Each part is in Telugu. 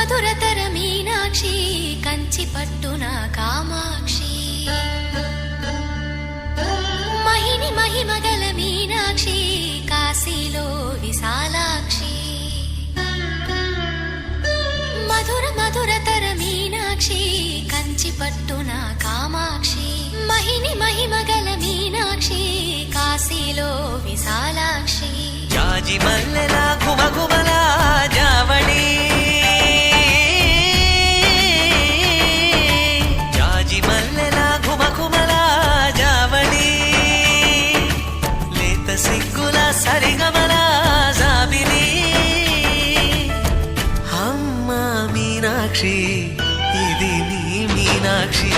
మధురతర మీనాక్షి కంచి పట్టున కామాక్షి మహిని మహిమగల మీనాక్షి కాశీలో విశాలాక్షి మధుర మధురతర మీనాక్షి కంచి పట్టున కామాక్షి మహిని మహిమగల మీనాక్షి కాశీలో విశాలాక్షి జాజి మల్లెల ఘుమఘుమల జావళి జాజి మల్లెల ఘుమఘుమల జావళి లేత సిగ్గుల సరిగమల జాబిలి అమ్మ మీనాక్షి ఇది నీ మీనాక్షి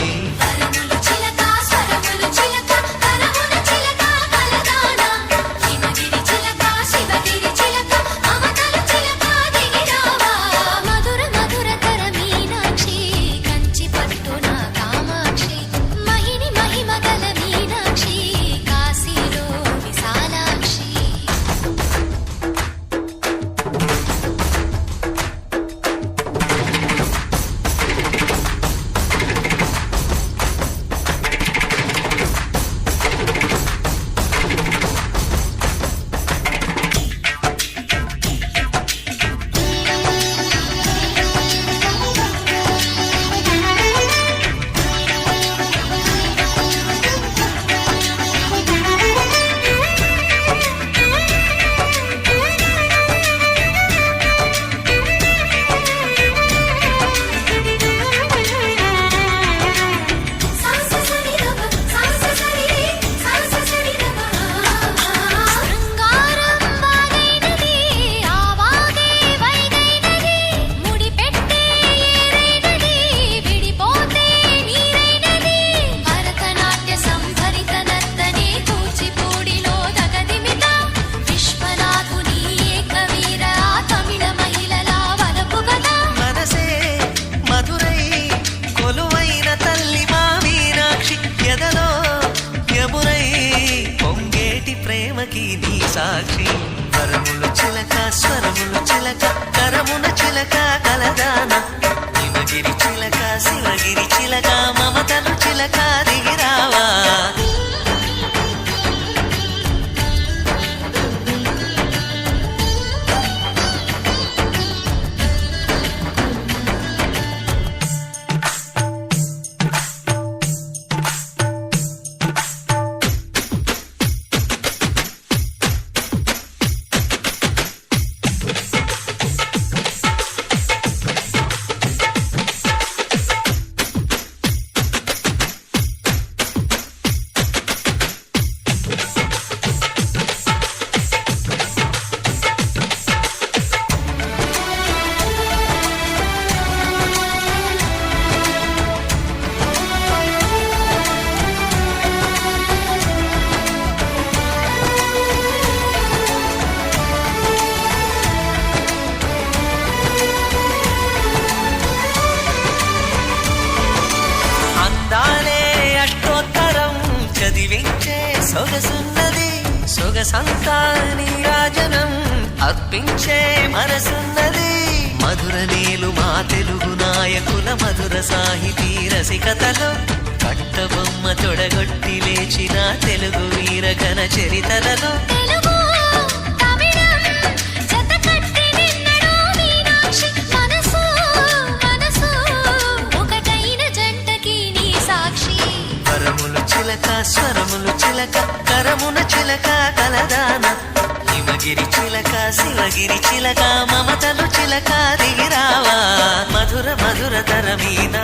సాక్షి వరములు చిలక స్వరములు చిలక కరమున చిలక కలదాన హిమగిరి చిలక శివగిరి చిలక మమతలు చిలక దిగిరావా సొగసున్నది సొగసంతా నీరాజనం అర్పించే మనసున్నది మధుర నీలు మా తెలుగు నాయకుల మధుర సాహితీ రసికతలో కట్టబొమ్మ తొడగొట్టి లేచిన తెలుగు వీరగణ చరితలలో చిలక స్వరములు చిలక కరమున చిలక కలదాన హిమగిరి చిలక శివగిరి చిలక మమతలు చిలక దిగిరావా మధుర మధుర తర మీన